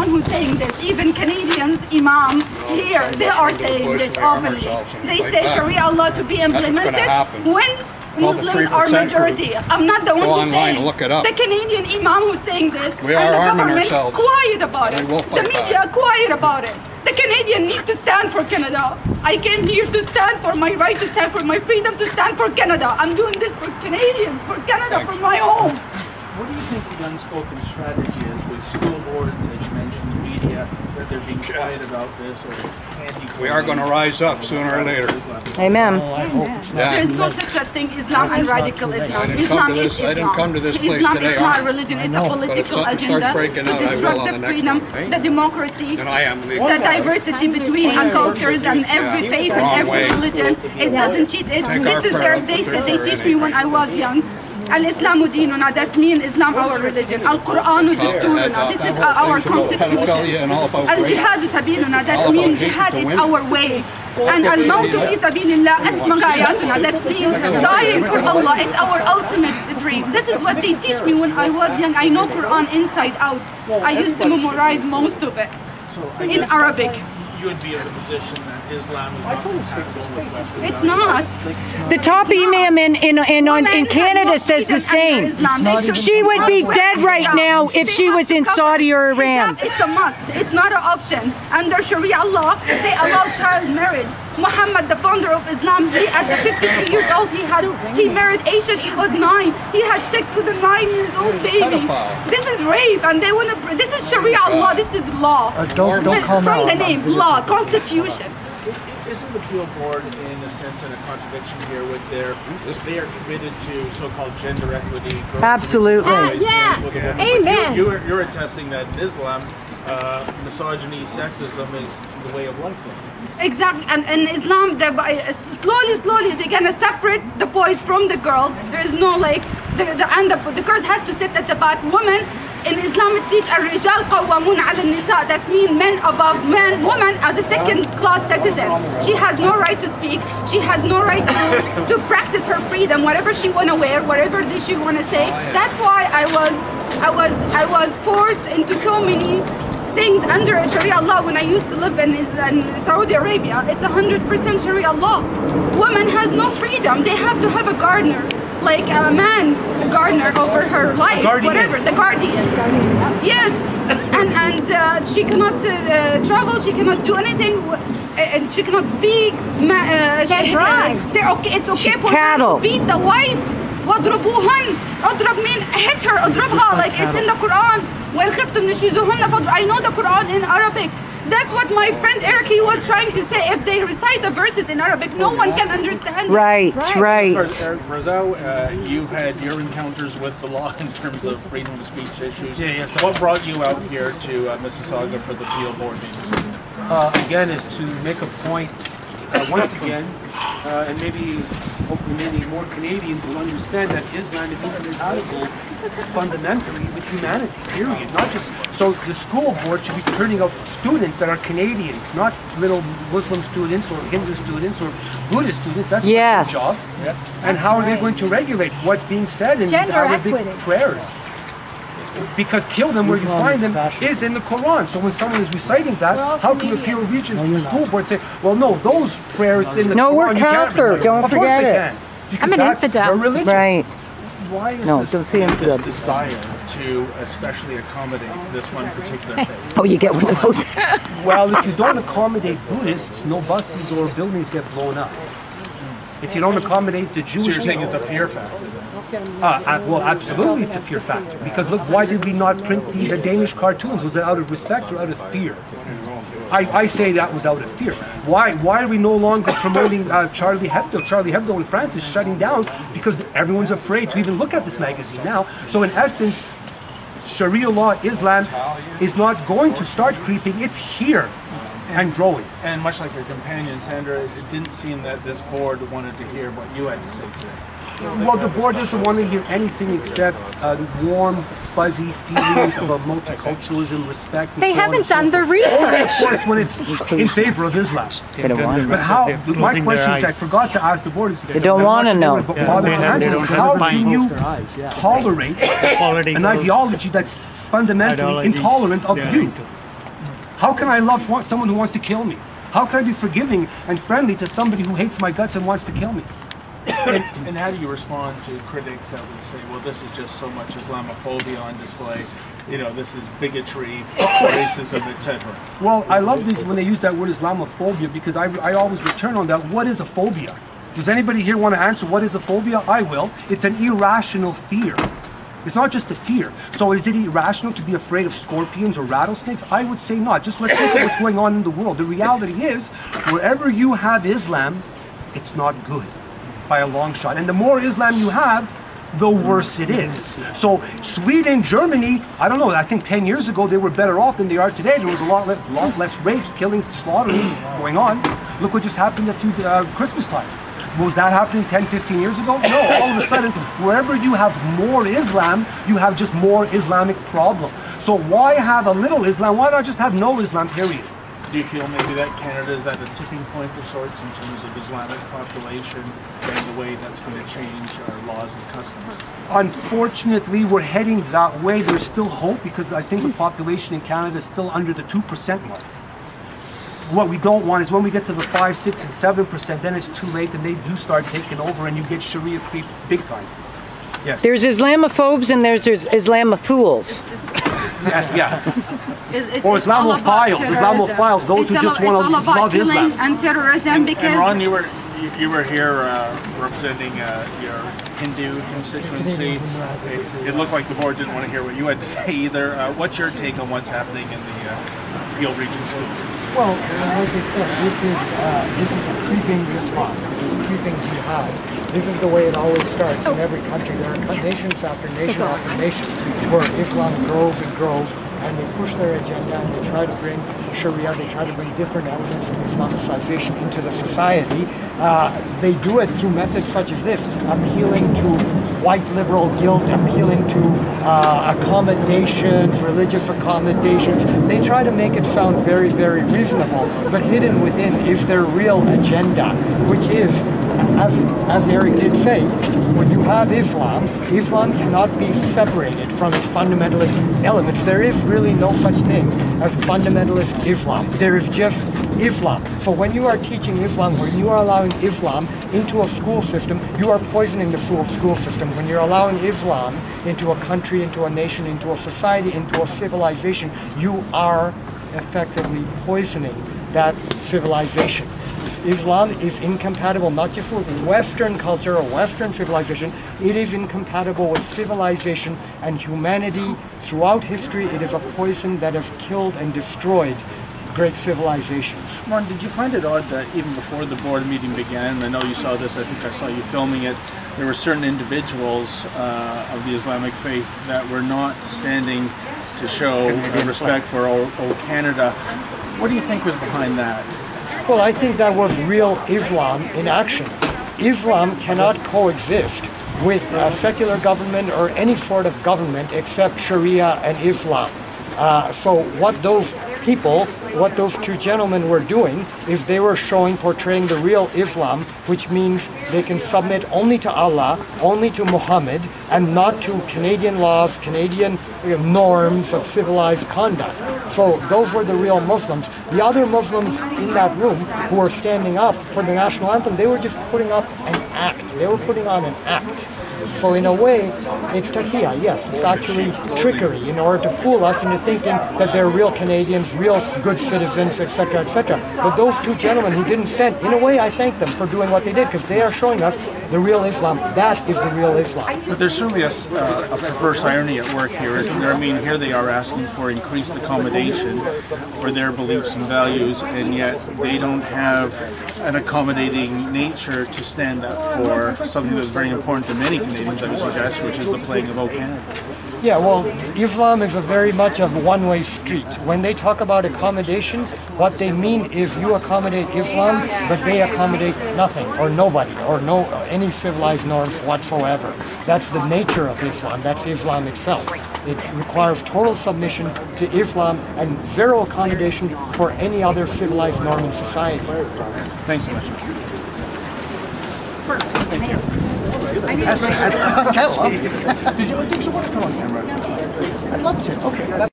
one who's saying this. Even Canadians, imam here, they are saying this openly. They say Sharia law to be implemented when Muslims are majority. I'm not the one who's saying. Look it up. The Canadian imam who's saying this, we and are the government ourselves. quiet about it. The media quiet about it. The Canadian need to stand for Canada. I came here to stand for my right, to stand for my freedom, to stand for Canada. I'm doing this for Canadians, for Canada, for my home. What do you think the unspoken strategy is with school boards, as you mentioned, the media, that they're being quiet about this, or it's candy? We are going to rise up sooner or later. Amen. There is no such a thing, Islam and radical Islam. Islam is Islam. I didn't come to this place Islam today. is not a religion, it's a political agenda to disrupt the freedom, the democracy, the diversity between cultures and every faith and every religion. It doesn't cheat. This is they teach me when I was young. Al-Islamu dinuna, that means Islam our religion. Al-Qur'anu dasturuna, this is our constitution. Al-Jihadu sabiluna, that means jihad is our way. And al-mawtu fi sabilillah asma ghayatuna, that means dying for Allah, it's our ultimate dream. This is what they teach me when I was young. I know Quran inside out. I used to memorize most of it in Arabic. You would be in the position that Islam is not compatible with Western It's not. The top imam in Canada says the same. She would be dead right now if she was in Saudi or Iran. It's a must. It's not an option. Under Sharia law, they allow child marriage. Muhammad, the founder of Islam, he at the 53 years old, he married Aisha, she was 9. He had sex with a 9-year-old baby. This is rape, and they want to. This is Sharia law. This is law. Don't call from the name law, constitution. Isn't the appeal board, in a sense, in a contradiction here with they are committed to so-called gender equity? Absolutely. Yes. Amen. You're attesting that in Islam, misogyny, sexism is the way of life. Exactly, and in Islam, slowly they're gonna separate the boys from the girls. There is no like the girls has to sit at the back. Women in Islam teach al-rijal qawwamun ala nisa. That means men above men. Woman as a second-class citizen. She has no right to speak. She has no right to practice her freedom. Whatever she wanna wear, whatever she wanna say. That's why I was forced into so many things under Sharia law. When I used to live in Saudi Arabia, it's 100% Sharia law. Woman has no freedom. They have to have a gardener, like a man, a gardener over her life, whatever, the guardian. Yes, and she cannot travel. She cannot do anything, and she cannot speak. Can't drive. It's okay for cattle. her to beat the wife. واضربوهن. اضرب mean hit her. اضربها, like it's in the Quran. وإن خفتم نشيزوهن فاضربوا. I know the Quran in Arabic. That's what my friend Eric, he was trying to say. If they recite the verses in Arabic, no one can understand. Right. Eric Brazil, you've had your encounters with the law in terms of freedom of speech issues. Yes. What brought you out here to Mississauga for the appeal board meetings? Again, is to make a point once again, and hopefully more Canadians will understand that Islam is incompatible fundamentally with humanity, period. Not just, so the school board should be turning out students that are Canadians, not little Muslim students or Hindu students or Buddhist students. That's not their job. And how are they going to regulate what's being said in these Arabic prayers? Because kill them where you find them is in the Quran. So when someone is reciting that, how can the appeal regions to the school board say, well, no, those prayers in the Quran, we're Catholic, don't forget it. I'm an infidel. Religion. Right. Why is this desire to especially accommodate this one particular faith? Oh, you get one of those. Well, if you don't accommodate Buddhists, no buses or buildings get blown up. If you don't accommodate the Jewish So you're saying it's a fear factor? Well, absolutely it's a fear factor. Because look, why did we not print the Danish cartoons? Was it out of respect or out of fear? I say that was out of fear. Why are we no longer promoting Charlie Hebdo? Charlie Hebdo in France is shutting down because everyone's afraid to even look at this magazine now. So in essence, Sharia law, Islam, is not going to start creeping. It's here and growing. And much like your companion, Sandra, it didn't seem that this board wanted to hear what you had to say today. Well, the board doesn't want to hear anything except warm, fuzzy feelings about multiculturalism, respect, and They so on haven't and so done the forth. research. Of course, when it's in favor of Islam. But how, my question, which I forgot to ask the board, is They don't want to know. But Father Angela, is how can you tolerate an ideology that's fundamentally intolerant of you? How can I love someone who wants to kill me? How can I be forgiving and friendly to somebody who hates my guts and wants to kill me? And how do you respond to critics that would say, well, this is just so much Islamophobia on display, you know, this is bigotry, racism, etc.? Well, I love these when they use that word Islamophobia, because I always return on that. What is a phobia? Does anybody here want to answer what is a phobia? I will. It's an irrational fear. It's not just a fear. So is it irrational to be afraid of scorpions or rattlesnakes? I would say not. Just let's look at what's going on in the world. The reality is, wherever you have Islam, it's not good by a long shot. And the more Islam you have, the worse it is. So Sweden, Germany, I don't know, I think 10 years ago they were better off than they are today. There was a lot less rapes, killings, slaughterings going on. Look what just happened at Christmas time. Was that happening 10, 15 years ago? No, all of a sudden, wherever you have more Islam, you have just more Islamic problem. So why have a little Islam? Why not just have no Islam, period? Do you feel maybe that Canada is at a tipping point of sorts in terms of Islamic population and the way that's going to change our laws and customs? Unfortunately, we're heading that way. There's still hope, because I think the population in Canada is still under the 2% mark. What we don't want is when we get to the 5, 6, and 7%, then it's too late and they do start taking over and you get Sharia creep big time. Yes. There's Islamophobes and there's Islamophiles. Yeah. Or Islamophiles. Islamophiles, those who just want to love Islam. And terrorism, because... And Ron, you were here representing your Hindu constituency. It looked like the board didn't want to hear what you had to say either. What's your take on what's happening in the Peel Region schools? Well, like I said, this is a creeping Islam. This is a creeping jihad. This is the way it always starts in every country. There are nations after nation after nation where Islam grows and grows, and they push their agenda and they try to bring Sharia, they try to bring different elements of Islamicization into the society. They do it through methods such as this, appealing to white liberal guilt, appealing to accommodations, religious accommodations. They try to make it sound very, very reasonable, but hidden within is their real agenda, which is, as Eric did say, when you have Islam, Islam cannot be separated from its fundamentalist elements. There is really no such thing as fundamentalist Islam. There is just Islam. So when you are teaching Islam, when you are allowing Islam into a school system, you are poisoning the school system. When you're allowing Islam into a country, into a nation, into a society, into a civilization, you are effectively poisoning that civilization. Islam is incompatible not just with Western culture or Western civilization, it is incompatible with civilization and humanity. Throughout history, it is a poison that has killed and destroyed great civilizations. Ron, did you find it odd that even before the board meeting began, I know you saw this, I think I saw you filming it, there were certain individuals of the Islamic faith that were not standing to show respect for O Canada. What do you think was behind that? Well, I think that was real Islam in action. Islam cannot coexist with a secular government or any sort of government except Sharia and Islam. So what those people, what those two gentlemen were doing is they were portraying the real Islam, which means they can submit only to Allah, only to Muhammad, and not to Canadian laws, Canadian norms of civilized conduct. So those were the real Muslims. The other Muslims in that room who were standing up for the national anthem, they were just putting up an act. They were putting on an act. So in a way, it's taqiyya, yes, it's actually trickery in order to fool us into thinking that they're real Canadians, real good citizens, etc., etc. But those two gentlemen who didn't stand, in a way I thank them for doing what they did, because they are showing us the real Islam. That is the real Islam. But there's certainly a perverse irony at work here, isn't there? I mean, here they are asking for increased accommodation for their beliefs and values, and yet they don't have an accommodating nature to stand up for something that's very important to many Canadians, I would suggest, which is the plague of O Canada. Yeah, well, Islam is a very much of a one-way street. When they talk about accommodation, what they mean is you accommodate Islam, but they accommodate nothing or nobody or any civilized norms whatsoever. That's the nature of Islam. That's Islam itself. It requires total submission to Islam and zero accommodation for any other civilized norm in society. Thanks so much. Thank you. I love it. Did you want to come on camera? I'd love to. Okay.